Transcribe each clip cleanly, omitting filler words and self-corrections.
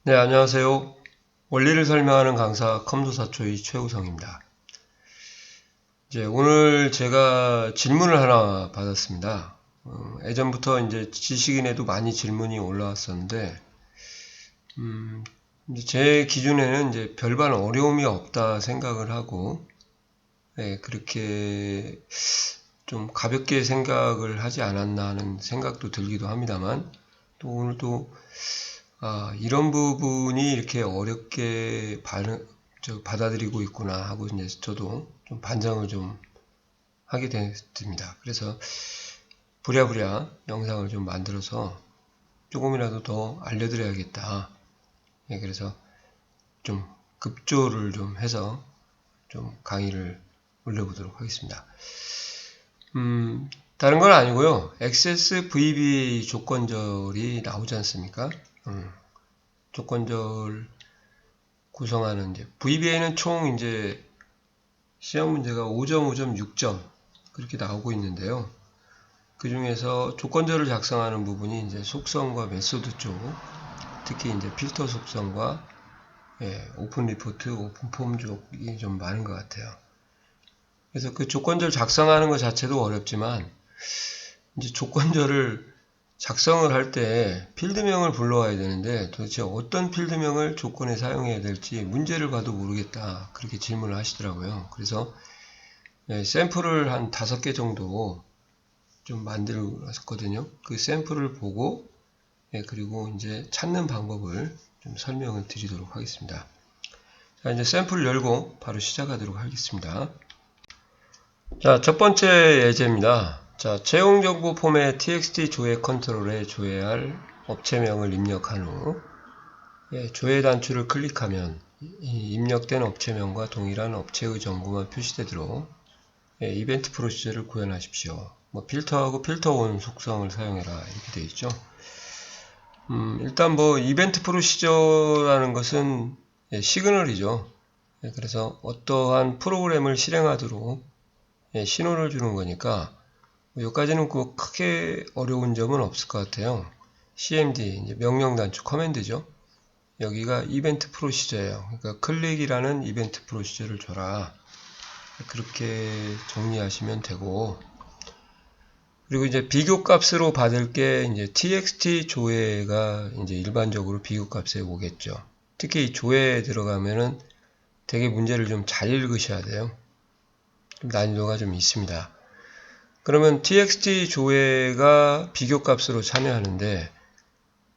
네, 안녕하세요. 원리를 설명하는 강사 컴도사초이 최우성입니다. 이제 오늘 제가 질문을 하나 받았습니다. 예전부터 이제 지식인에도 많이 질문이 올라왔었는데, 이제 제 기준에는 이제 별반 어려움이 없다 생각을 하고, 네, 그렇게 좀 가볍게 생각을 하지 않았나 하는 생각도 들기도 합니다만, 또 오늘도 이런 부분이 이렇게 어렵게 받아들이고 있구나 하고 이제 저도 좀 반성을 좀 하게 됐습니다. 그래서 부랴부랴 영상을 좀 만들어서 조금이라도 더 알려드려야겠다. 예, 그래서 좀 급조를 좀 해서 좀 강의를 올려보도록 하겠습니다. 다른 건 아니고요. XS VBA 조건절이 나오지 않습니까? 조건절 구성하는 이제 VBA는 총 이제 시험 문제가 5점, 5점, 6점 그렇게 나오고 있는데요. 그 중에서 조건절을 작성하는 부분이 이제 속성과 메소드 쪽, 특히 이제 필터 속성과 오픈 리포트, 오픈 폼 쪽이 좀 많은 것 같아요. 그래서 그 조건절 작성하는 것 자체도 어렵지만 이제 조건절을 작성을 할 때 필드명을 불러와야 되는데 도대체 어떤 필드명을 조건에 사용해야 될지 문제를 봐도 모르겠다. 그렇게 질문을 하시더라고요. 그래서 샘플을 한 5개 정도 좀 만들었거든요. 그 샘플을 보고 그리고 이제 찾는 방법을 좀 설명을 드리도록 하겠습니다. 자, 이제 샘플 열고 바로 시작하도록 하겠습니다. 자, 첫 번째 예제입니다. 자, 채용정보 폼의 txt 조회 컨트롤에 조회할 업체명을 입력한 후 조회 단추를 클릭하면 입력된 업체명과 동일한 업체의 정보만 표시되도록 이벤트 프로시저를 구현하십시오. 뭐 필터하고 필터온 속성을 사용해라 이렇게 되어 있죠. 일단 뭐 이벤트 프로시저라는 것은 시그널이죠. 그래서 어떠한 프로그램을 실행하도록 신호를 주는 거니까 여기까지는 그 크게 어려운 점은 없을 것 같아요. cmd 이제 명령 단추 커맨드죠. 여기가 이벤트 프로시저예요. 그러니까 클릭이라는 이벤트 프로시저를 줘라. 그렇게 정리하시면 되고, 그리고 이제 비교값으로 받을 게 이제 txt 조회가 이제 일반적으로 비교값에 오겠죠. 특히 이 조회에 들어가면은 되게 문제를 좀 잘 읽으셔야 돼요. 난이도가 좀 있습니다. 그러면 txt 조회가 비교값으로 참여하는데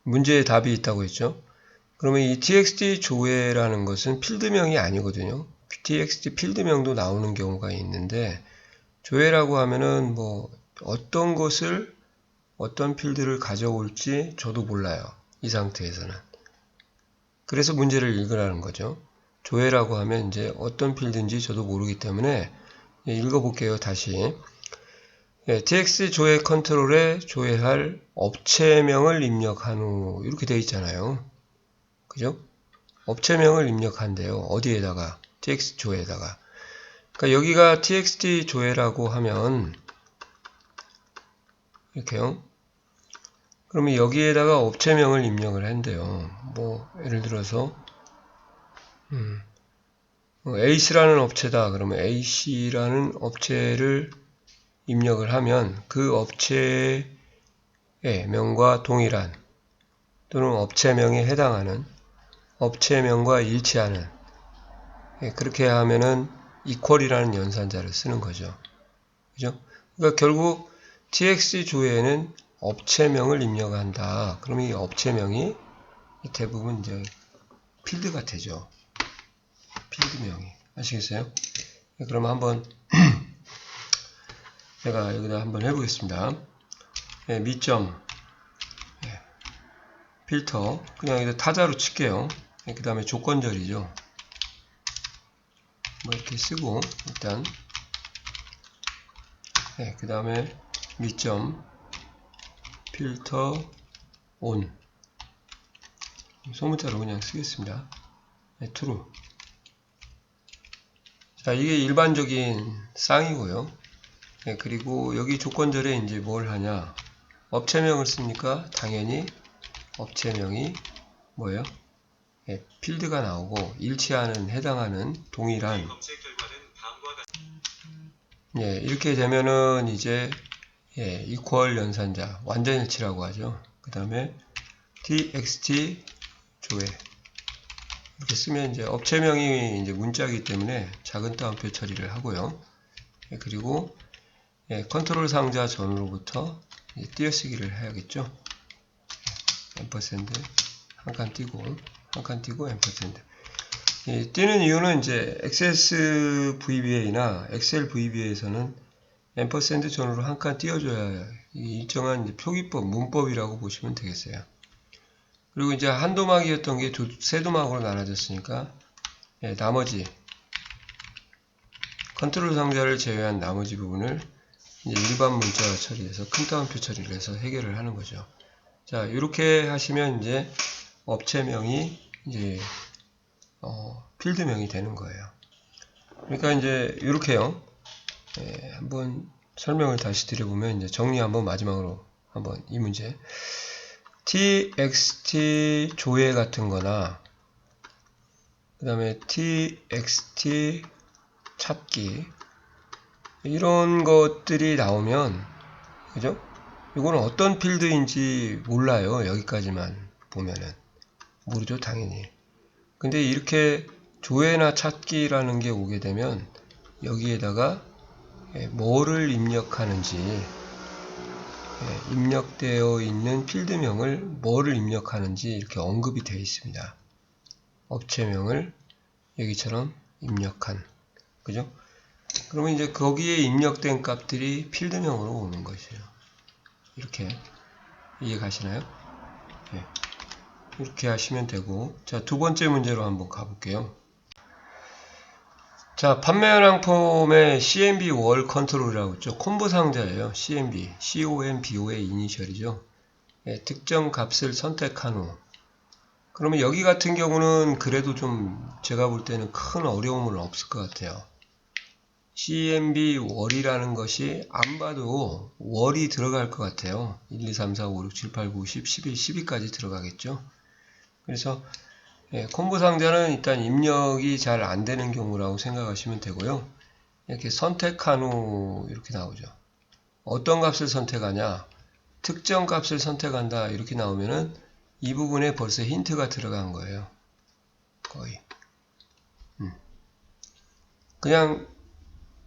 문제에 답이 있다고 했죠. 그러면 이 txt 조회라는 것은 필드명이 아니거든요. txt 필드명도 나오는 경우가 있는데 조회라고 하면은 뭐 어떤 것을 어떤 필드를 가져올지 저도 몰라요. 이 상태에서는. 그래서 문제를 읽으라는 거죠. 조회라고 하면 이제 어떤 필드인지 저도 모르기 때문에 읽어볼게요. 다시. txt 조회 컨트롤에 조회할 업체명을 입력한 후 이렇게 되어 있잖아요. 그죠? 업체명을 입력한대요. 어디에다가? txt 조회에다가. 그러니까 여기가 txt 조회라고 하면 이렇게요. 그러면 여기에다가 업체명을 입력을 한대요. 뭐 예를 들어서 Ace라는 업체다. 그러면 Ac라는 업체를 입력을 하면 그 업체의 명과 동일한 또는 업체명에 해당하는 업체명과 일치하는 그렇게 하면은 equal이라는 연산자를 쓰는 거죠. 그죠? 그러니까 결국 txt 조회에는 업체명을 입력한다. 그러면 이 업체명이 대부분 이제 필드가 되죠. 필드명이. 아시겠어요? 그럼 한번 제가 여기다 한번 해보겠습니다. 미점 필터 그냥 여기다 타자로 칠게요. 그 다음에 조건절이죠. 뭐 이렇게 쓰고 일단 그 다음에 미점 필터 온 소문자로 그냥 쓰겠습니다. true. 자, 이게 일반적인 쌍이고요. 그리고 여기 조건절에 이제 뭘 하냐? 업체명을 쓰니까 당연히 업체명이 뭐예요? 필드가 나오고 일치하는 해당하는 동일한 이렇게 되면은 이제 이퀄 연산자 완전일치라고 하죠. 그 다음에 txt 조회 이렇게 쓰면 이제 업체명이 이제 문자이기 때문에 작은 따옴표 처리를 하고요. 그리고 컨트롤 상자 전으로부터 띄어쓰기를 해야겠죠. 앰퍼샌드 한 칸 띄고 앰퍼샌드. 띄는 이유는 이제 XS VBA나 엑셀 VBA에서는 앰퍼샌드 전으로 한 칸 띄워줘야 일정한 이제 표기법, 문법이라고 보시면 되겠어요. 그리고 이제 한 도막이었던 게 세 도막으로 나눠졌으니까 나머지 컨트롤 상자를 제외한 나머지 부분을 이제 일반 문자 처리해서 큰 따옴표 처리를 해서 해결을 하는 거죠. 자, 이렇게 하시면 이제 업체명이 이제 필드명이 되는 거예요. 그러니까 이제 이렇게요. 한번 설명을 다시 드려보면 이제 정리 한번 마지막으로 한번 이 문제 txt 조회 같은 거나 그 다음에 txt 찾기 이런 것들이 나오면 그죠? 이거는 어떤 필드인지 몰라요. 여기까지만 보면은 모르죠, 당연히. 근데 이렇게 조회나 찾기라는 게 오게 되면 여기에다가 뭐를 입력하는지 입력되어 있는 필드명을 뭐를 입력하는지 이렇게 언급이 되어 있습니다. 업체명을 여기처럼 입력한 그죠? 그러면 이제 거기에 입력된 값들이 필드명으로 오는 것이에요. 이렇게 이해 가시나요? 이렇게 하시면 되고, 자, 두 번째 문제로 한번 가볼게요. 자, 판매 현황 폼의 CMB 월 컨트롤이라고 있죠. 콤보 상자예요. CMB, COMBO의 이니셜이죠. 특정 값을 선택한 후. 그러면 여기 같은 경우는 그래도 좀 제가 볼 때는 큰 어려움은 없을 것 같아요. CMB 월이라는 것이 안 봐도 월이 들어갈 것 같아요. 1, 2, 3, 4, 5, 6, 7, 8, 9, 10, 11, 12까지 들어가겠죠. 그래서 콤보 상자는 일단 입력이 잘 안 되는 경우라고 생각하시면 되고요. 이렇게 선택한 후 이렇게 나오죠. 어떤 값을 선택하냐? 특정 값을 선택한다 이렇게 나오면은 이 부분에 벌써 힌트가 들어간 거예요. 거의. 그냥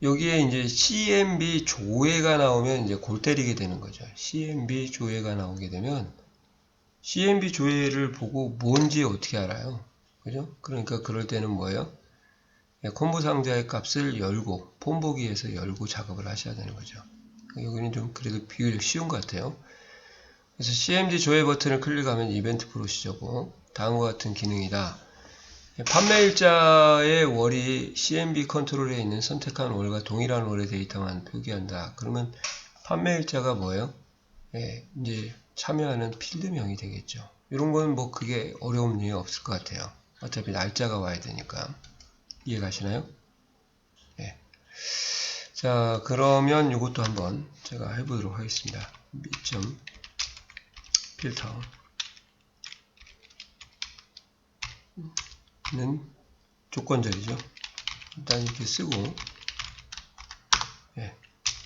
여기에 이제 CMB 조회가 나오면 이제 골 때리게 되는 거죠. CMB 조회가 나오게 되면 CMB 조회를 보고 뭔지 어떻게 알아요? 그죠? 그러니까 그럴 때는 뭐예요? 콤보 상자의 값을 열고 폼보기에서 열고 작업을 하셔야 되는 거죠. 여기는 좀 그래도 비교적 쉬운 것 같아요. 그래서 CMD 조회 버튼을 클릭하면 이벤트 프로시저고 다음과 같은 기능이다. 판매일자의 월이 CMB 컨트롤에 있는 선택한 월과 동일한 월의 데이터만 표기한다. 그러면 판매일자가 뭐예요? 이제 참여하는 필드명이 되겠죠. 이런 건 뭐 그게 어려운 일이 없을 것 같아요. 어차피 날짜가 와야 되니까. 이해 가시나요? 네. 자, 그러면 이것도 한번 제가 해보도록 하겠습니다. 미점 필터 는 조건절이죠. 일단 이렇게 쓰고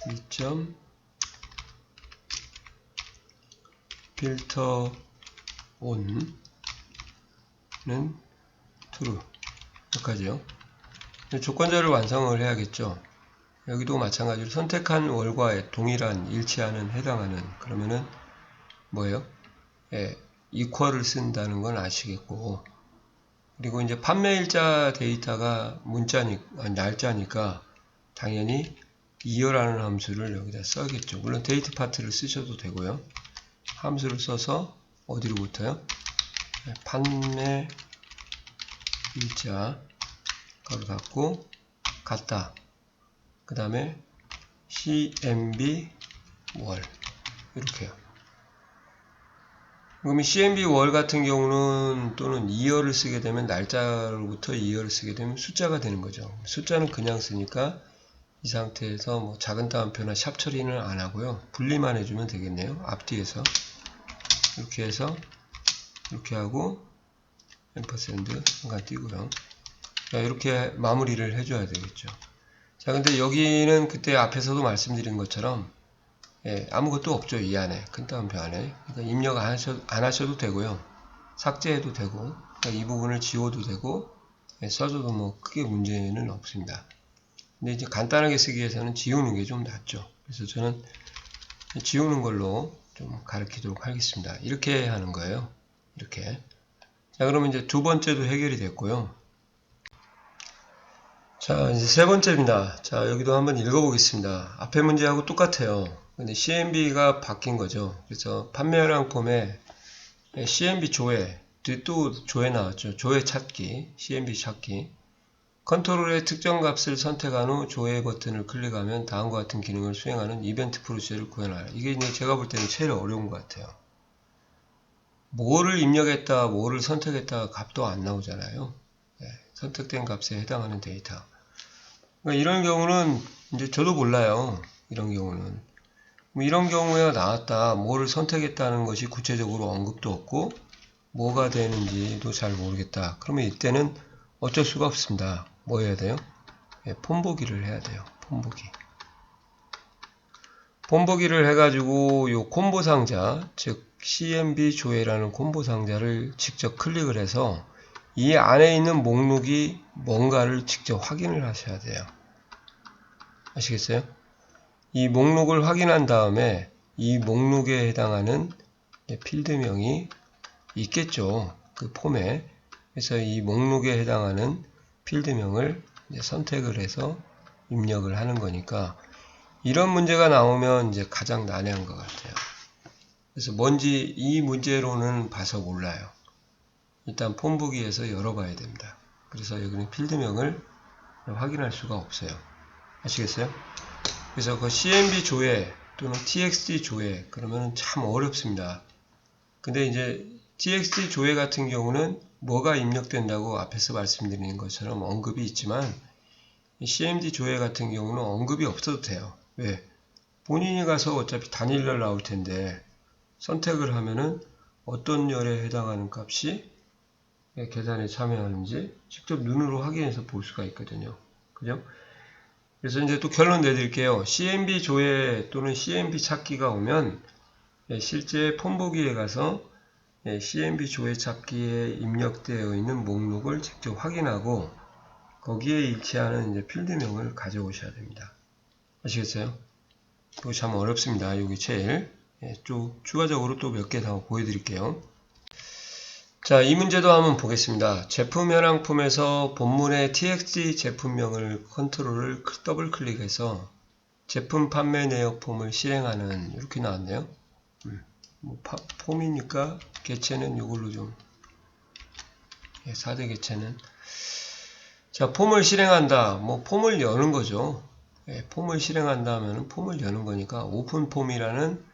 미점 필터 온는 true 여기까지요. 조건절을 완성을 해야겠죠. 여기도 마찬가지로 선택한 월과 동일한 일치하는 해당하는 그러면은 뭐예요? 이퀄을 쓴다는 건 아시겠고 그리고 이제 판매일자 데이터가 날짜니까 당연히 이어라는 함수를 여기다 써야겠죠. 물론 데이트 파트를 쓰셔도 되고요. 함수를 써서 어디로부터요? 판매일자 가로 닫고 같다. 그 다음에 CMB 월 이렇게요. 그러면 CMB 월 같은 경우는 또는 이어를 쓰게 되면 날짜로부터 이어를 쓰게 되면 숫자가 되는 거죠. 숫자는 그냥 쓰니까 이 상태에서 뭐 작은 따옴표나 샵 처리는 안 하고요. 분리만 해주면 되겠네요. 앞뒤에서 이렇게 해서 이렇게 하고 앰퍼샌드 한 칸 띄고요. 자, 이렇게 마무리를 해줘야 되겠죠. 자, 근데 여기는 그때 앞에서도 말씀드린 것처럼 아무것도 없죠. 이 안에, 큰 따옴표 안에. 그러니까 입력 안 하셔도 되고요. 삭제해도 되고, 그러니까 이 부분을 지워도 되고, 써줘도 뭐 크게 문제는 없습니다. 근데 이제 간단하게 쓰기 위해서는 지우는 게 좀 낫죠. 그래서 저는 지우는 걸로 좀 가르치도록 하겠습니다. 이렇게 하는 거예요. 이렇게. 자, 그러면 이제 두 번째도 해결이 됐고요. 자, 이제 세 번째입니다. 자, 여기도 한번 읽어보겠습니다. 앞에 문제하고 똑같아요. 근데 CMB가 바뀐 거죠. 그래서 판매량 폼에 CMB 조회, 또 조회 나왔죠. 조회 찾기, CMB 찾기. 컨트롤의 특정 값을 선택한 후 조회 버튼을 클릭하면 다음과 같은 기능을 수행하는 이벤트 프로시저를 구현하라. 이게 이제 제가 볼 때는 제일 어려운 것 같아요. 뭐를 입력했다, 뭐를 선택했다 값도 안 나오잖아요. 선택된 값에 해당하는 데이터. 그러니까 이런 경우는 이제 저도 몰라요. 이런 경우는. 이런 경우에 나왔다, 뭐를 선택했다는 것이 구체적으로 언급도 없고, 뭐가 되는지도 잘 모르겠다. 그러면 이때는 어쩔 수가 없습니다. 뭐 해야 돼요? 폼 보기를 해야 돼요. 폼 보기. 폼 보기를 해가지고 요 콤보 상자, 즉 CMB 조회라는 콤보 상자를 직접 클릭을 해서 이 안에 있는 목록이 뭔가를 직접 확인을 하셔야 돼요. 아시겠어요? 이 목록을 확인한 다음에 이 목록에 해당하는 필드명이 있겠죠. 그 폼에. 그래서 이 목록에 해당하는 필드명을 선택을 해서 입력을 하는 거니까 이런 문제가 나오면 이제 가장 난해한 것 같아요. 그래서 뭔지 이 문제로는 봐서 몰라요. 일단 폼 보기에서 열어봐야 됩니다. 그래서 여기는 필드명을 확인할 수가 없어요. 아시겠어요? 그래서 그 CMB 조회 또는 TXT 조회 그러면 참 어렵습니다. 근데 이제 TXT 조회 같은 경우는 뭐가 입력된다고 앞에서 말씀드린 것처럼 언급이 있지만 CMD 조회 같은 경우는 언급이 없어도 돼요. 왜? 본인이 가서 어차피 단일열 나올 텐데 선택을 하면은 어떤 열에 해당하는 값이 계산에 참여하는지 직접 눈으로 확인해서 볼 수가 있거든요. 그죠? 그래서 이제 또 결론 내드릴게요. CMB 조회 또는 CMB 찾기가 오면 실제 폼 보기에 가서 CMB 조회 찾기에 입력되어 있는 목록을 직접 확인하고 거기에 일치하는 이제 필드명을 가져오셔야 됩니다. 아시겠어요? 이거 참 어렵습니다. 여기 제일 좀 추가적으로 또 몇 개 더 보여드릴게요. 자, 이 문제도 한번 보겠습니다. 제품 현황품에서 본문의 TXT 제품명을 컨트롤을 더블 클릭해서 제품 판매 내역 폼을 실행하는 이렇게 나왔네요. 폼이니까 개체는 이걸로 좀 4대 개체는 자, 폼을 실행한다. 뭐 폼을 여는 거죠. 폼을 실행한다 하면 폼을 여는 거니까 오픈 폼이라는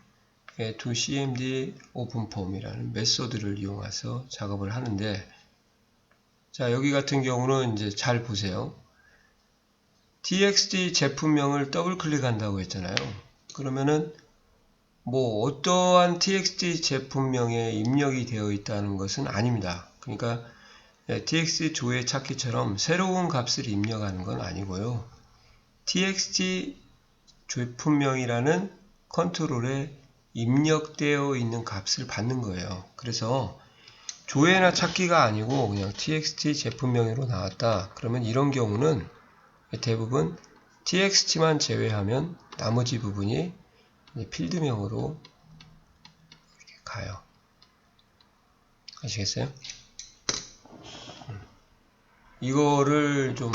to cmd 오픈 폼이라는 메소드를 이용해서 작업을 하는데 자, 여기 같은 경우는 이제 잘 보세요. txt 제품명을 더블 클릭한다고 했잖아요. 그러면은 뭐 어떠한 txt 제품명에 입력이 되어 있다는 것은 아닙니다. 그러니까 txt 조회 찾기처럼 새로운 값을 입력하는 건 아니고요. txt 제품명이라는 컨트롤에 입력되어 있는 값을 받는 거예요. 그래서 조회나 찾기가 아니고 그냥 txt 제품명으로 나왔다. 그러면 이런 경우는 대부분 txt만 제외하면 나머지 부분이 필드명으로 이렇게 가요. 아시겠어요? 이거를 좀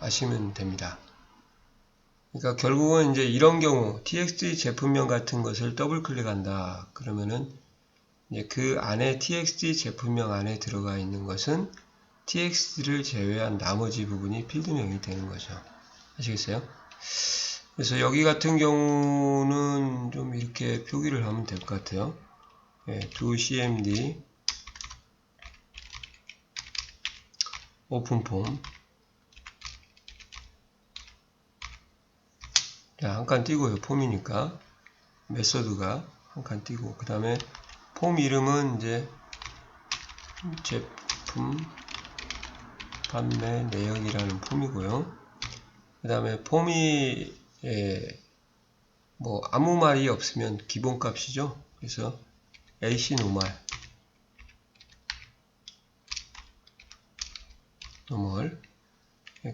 아시면 됩니다. 그러니까 결국은 이제 이런 경우 txt 제품명 같은 것을 더블 클릭한다. 그러면은 이제 그 안에 txt 제품명 안에 들어가 있는 것은 txt를 제외한 나머지 부분이 필드명이 되는 거죠. 아시겠어요? 그래서 여기 같은 경우는 좀 이렇게 표기를 하면 될 것 같아요. do cmd 오픈폼 자, 한 칸 띄고요. 폼이니까 메소드가 한 칸 띄고 그 다음에 폼 이름은 이제 제품 제품 판매 내역이라는 폼이고요. 그 다음에 폼이 뭐 아무 말이 없으면 기본값이죠. 그래서 AC 노멀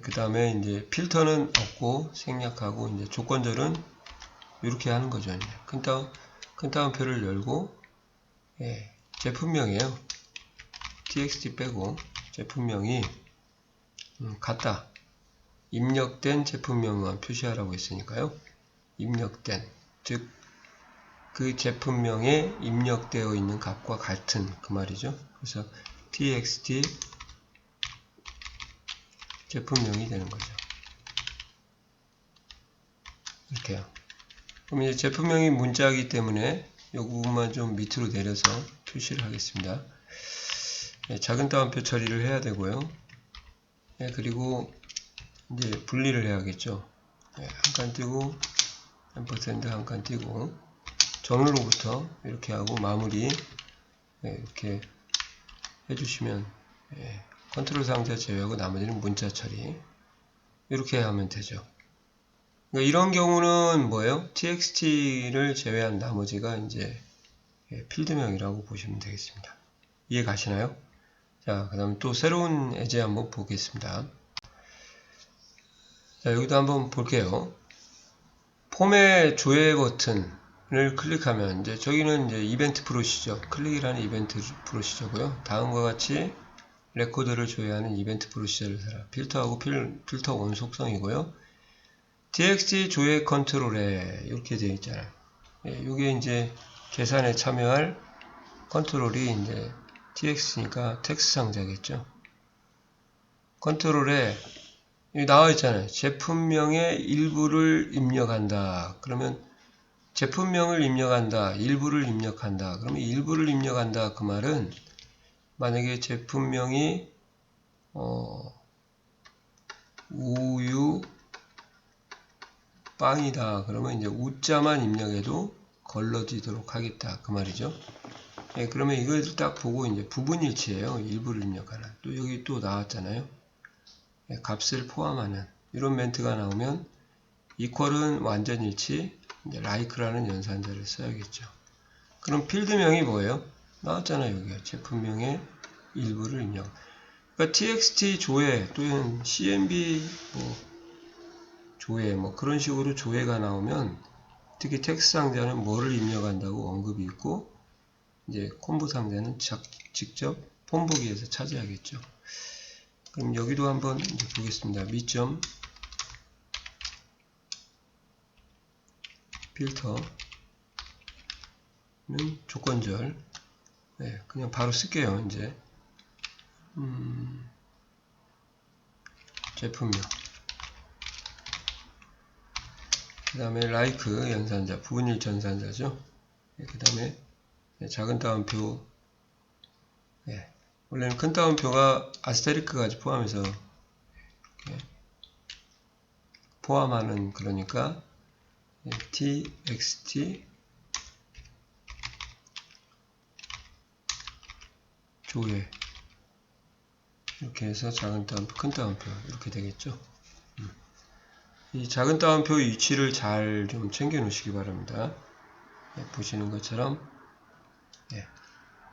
그 다음에 이제 필터는 없고 생략하고 이제 조건절은 이렇게 하는 거죠. 이제 큰 따옴표를 열고 제품명이에요. txt 빼고 제품명이 같다. 입력된 제품명만 표시하라고 했으니까요. 입력된, 즉 그 제품명에 입력되어 있는 값과 같은 그 말이죠. 그래서 txt 제품명이 되는 거죠. 이렇게요. 그럼 이제 제품명이 문자이기 때문에 이 부분만 좀 밑으로 내려서 표시를 하겠습니다. 작은 따옴표 처리를 해야 되고요. 그리고 이제 분리를 해야겠죠. 한 칸 띄고 앰퍼센드 한 칸 띄고 전후로부터 이렇게 하고 마무리 이렇게 해주시면 컨트롤 상자 제외하고 나머지는 문자 처리 이렇게 하면 되죠. 그러니까 이런 경우는 뭐예요? txt를 제외한 나머지가 이제 필드명이라고 보시면 되겠습니다. 이해 가시나요? 자, 그 다음 또 새로운 예제 한번 보겠습니다. 자, 여기도 한번 볼게요. 폼의 조회 버튼을 클릭하면 이제 저기는 이제 이벤트 프로시저, 클릭이라는 이벤트 프로시저고요. 다음과 같이 레코드를 조회하는 이벤트 프로시저를 사라. 필터하고 필터 온 속성이고요. txt 조회 컨트롤에 이렇게 되어 있잖아요. 이게 이제 계산에 참여할 컨트롤이 이제 txt니까 텍스트 상자겠죠. 컨트롤에 여기 나와 있잖아요. 제품명의 일부를 입력한다. 그러면 제품명을 입력한다. 일부를 입력한다. 그러면 일부를 입력한다. 그 말은 만약에 제품명이 우유 빵이다. 그러면 이제 우자만 입력해도 걸러지도록 하겠다. 그 말이죠. 그러면 이걸 딱 보고 이제 부분일치예요. 일부를 입력하는. 또 여기 또 나왔잖아요. 값을 포함하는 이런 멘트가 나오면 equal은 완전일치, 이제 like라는 연산자를 써야겠죠. 그럼 필드명이 뭐예요? 나왔잖아요. 여기가 제품명의 일부를 입력. 그러니까 txt 조회 또는 cmb 조회 그런 식으로 조회가 나오면 특히 텍스트 상자는 뭐를 입력한다고 언급이 있고 이제 콤보 상자는 직접 폼보기에서 차지하겠죠. 그럼 여기도 한번 이제 보겠습니다. 미점 필터는 조건절 그냥 바로 쓸게요. 이제 제품명 그 다음에 like 연산자 부분일치 연산자죠. 그 다음에 작은 따옴표 원래는 큰 따옴표가 아스테리크까지 포함해서 이렇게 포함하는 그러니까 txt 조회 이렇게 해서 작은 따옴표 큰 따옴표 이렇게 되겠죠. 이 작은 따옴표 위치를 잘 좀 챙겨 놓으시기 바랍니다. 보시는 것처럼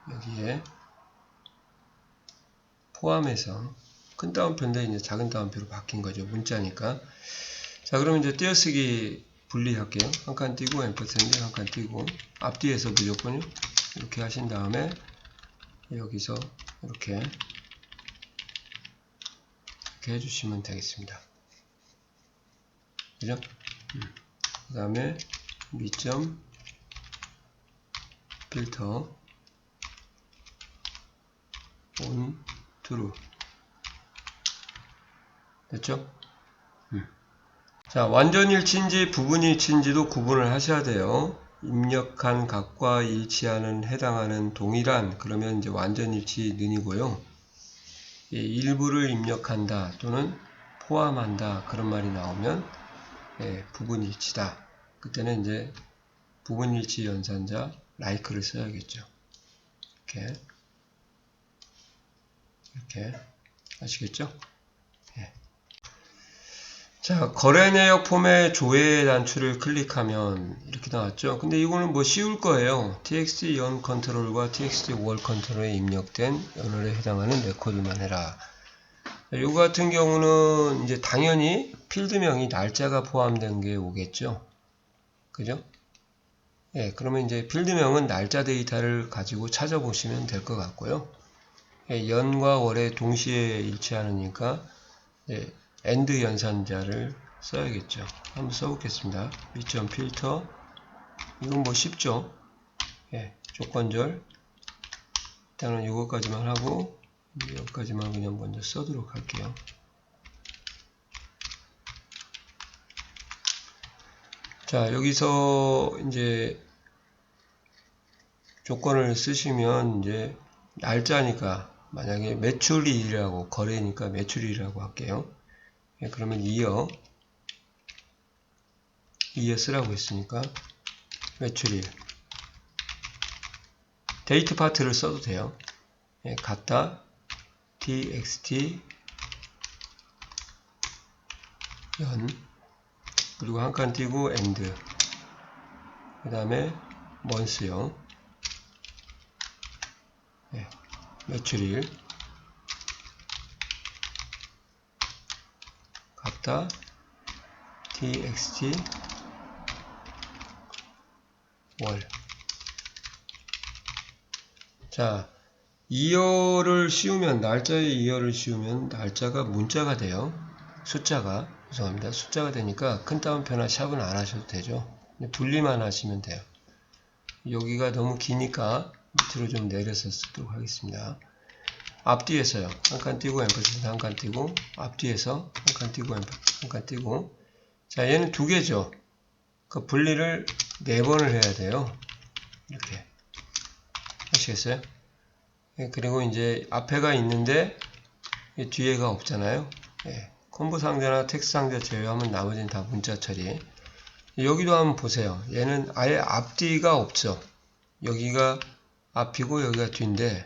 여기에 포함해서 큰 따옴표인데 이제 작은 따옴표로 바뀐 거죠. 문자니까. 자, 그러면 이제 띄어쓰기 분리할게요. 한 칸 띄고 앰퍼센드 한 칸 띄고 앞뒤에서 무조건요. 이렇게 하신 다음에 여기서 이렇게 해주시면 되겠습니다. 그죠? 그 다음에 미점 필터 on true 됐죠? 자, 완전일치인지 부분일치인지도 구분을 하셔야 돼요. 입력한 값과 일치하는 해당하는 동일한 그러면 이제 완전일치 는이고요. 일부를 입력한다 또는 포함한다 그런 말이 나오면 부분일치다. 그때는 이제 부분일치 연산자 like를 써야겠죠. 이렇게 이렇게 아시겠죠? 예. 자, 거래 내역 폼의 조회 단추를 클릭하면 이렇게 나왔죠. 근데 이거는 뭐 쉬울 거예요. txt 연 컨트롤과 txt 월 컨트롤에 입력된 연월에 해당하는 레코드만 해라. 이거 같은 경우는 이제 당연히 필드명이 날짜가 포함된 게 오겠죠. 그죠? 예, 그러면 이제 필드명은 날짜 데이터를 가지고 찾아보시면 될 것 같고요. 예, 연과 월에 동시에 일치하니까 예, AND 연산자를 써야겠죠. 한번 써보겠습니다. 미점 필터. 이건 뭐 쉽죠. 예, 조건절. 일단은 이것까지만 하고 여기까지만 그냥 먼저 써도록 할게요. 자, 여기서 이제 조건을 쓰시면 이제 날짜니까 만약에 매출일이라고 거래니까 매출일이라고 할게요. 예, 그러면 이어 쓰라고 했으니까 매출일 데이트 파트를 써도 돼요. 예, 갖다 txt 연 그리고 한 칸 띄고 AND 그 다음에 month요. 예, 매출일 갖다 txt 월. 자, 이어를 씌우면 날짜에 이어를 씌우면 날짜가 문자가 돼요. 숫자가 죄송합니다. 숫자가 되니까 큰 따옴표나 샵은 안 하셔도 되죠. 분리만 하시면 돼요. 여기가 너무 기니까 밑으로 좀 내려서 쓰도록 하겠습니다. 앞뒤에서요. 한 칸 띄고 앰퍼센트 한 칸 띄고 앞뒤에서 한 칸 띄고 한 칸 띄고 자 얘는 두 개죠. 그 분리를 4번을 해야 돼요. 이렇게 하시겠어요? 그리고 이제 앞에가 있는데 뒤에가 없잖아요. 예, 콤보 상자나 텍스트 상자 제외하면 나머지는 다 문자 처리. 여기도 한번 보세요. 얘는 아예 앞뒤가 없죠. 여기가 앞이고 여기가 뒤인데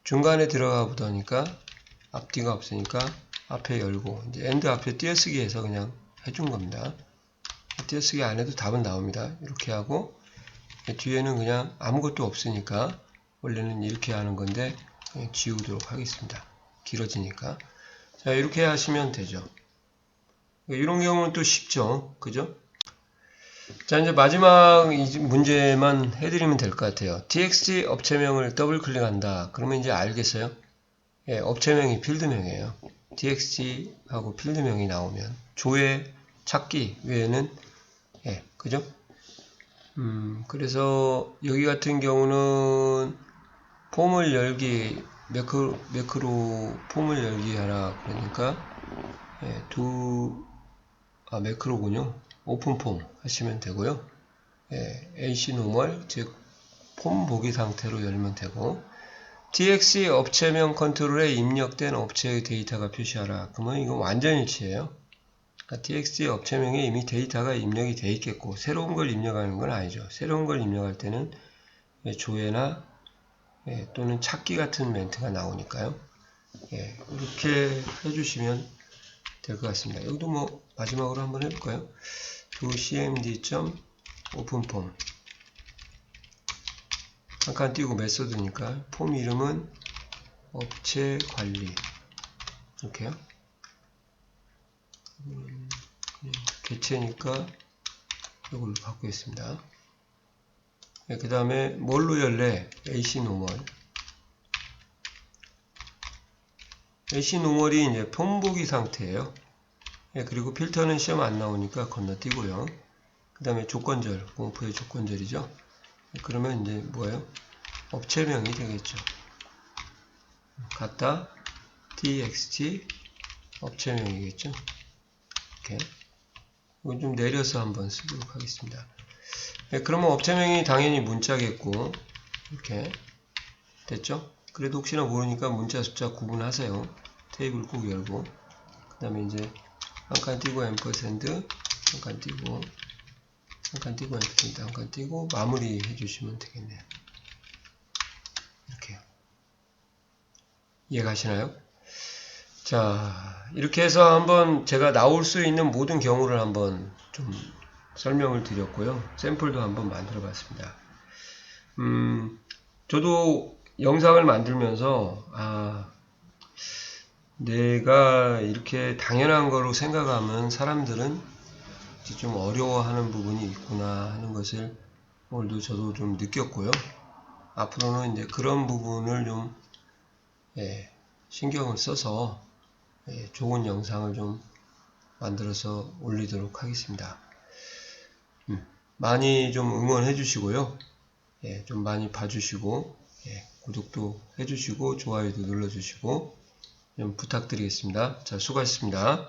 중간에 들어가 보다니까 앞뒤가 없으니까 앞에 열고 이제 AND 앞에 띄어쓰기 해서 그냥 해준 겁니다. 띄어쓰기 안 해도 답은 나옵니다. 이렇게 하고 뒤에는 그냥 아무것도 없으니까 원래는 이렇게 하는 건데 그냥 지우도록 하겠습니다. 길어지니까. 자, 이렇게 하시면 되죠. 이런 경우는 또 쉽죠. 그죠? 자, 이제 마지막 문제만 해드리면 될 것 같아요. txt 업체명을 더블 클릭한다. 그러면 이제 알겠어요? 예, 업체명이 필드명이에요. txt하고 필드명이 나오면 조회 찾기 외에는 예, 그죠? 그래서 여기 같은 경우는 폼을 열기 매크로 폼을 열기 하라 그러니까 예, 매크로군요. 오픈 폼 하시면 되고요. 예, AC 노멀 즉 폼 보기 상태로 열면 되고 txt 업체명 컨트롤에 입력된 업체의 데이터가 표시하라. 그러면 이건 완전 일치예요. 그러니까 txt 업체명에 이미 데이터가 입력이 되어 있겠고 새로운 걸 입력하는 건 아니죠. 새로운 걸 입력할 때는 조회나 또는 찾기 같은 멘트가 나오니까요. 예, 이렇게 해주시면 될 것 같습니다. 여기도 뭐 마지막으로 한번 해볼까요? cmd.openform 한 칸 띄고 메소드니까 폼 이름은 업체 관리 이렇게요. 그냥 개체니까 이걸로 바꾸겠습니다. 네, 그 다음에 뭘로 열래? AC 노멀. AC 노멀이 이제 폼 보기 상태예요. 네, 그리고 필터는 시험 안 나오니까 건너뛰고요. 그 다음에 조건절, 공포의 조건절이죠. 네, 그러면 이제 뭐예요? 업체명이 되겠죠. 갖다 txt 업체명이겠죠. 이렇게. 이건 좀 내려서 한번 쓰도록 하겠습니다. 네, 그러면 업체명이 당연히 문자겠고 이렇게 됐죠? 그래도 혹시나 모르니까 문자 숫자 구분하세요. 테이블 꼭 열고 그 다음에 이제 한 칸 띄고 앰퍼센드 한 칸 띄고 한 칸 띄고 앰퍼센드 한 칸 띄고 마무리 해주시면 되겠네요. 이렇게요. 이해가시나요? 자, 이렇게 해서 한번 제가 나올 수 있는 모든 경우를 한번 좀 설명을 드렸고요. 샘플도 한번 만들어 봤습니다. 저도 영상을 만들면서, 내가 이렇게 당연한 거로 생각하면 사람들은 좀 어려워하는 부분이 있구나 하는 것을 오늘도 저도 좀 느꼈고요. 앞으로는 이제 그런 부분을 좀, 신경을 써서, 좋은 영상을 좀 만들어서 올리도록 하겠습니다. 많이 좀 응원해 주시고요. 좀 많이 봐주시고, 구독도 해주시고, 좋아요도 눌러주시고, 좀 부탁드리겠습니다. 자, 수고하셨습니다.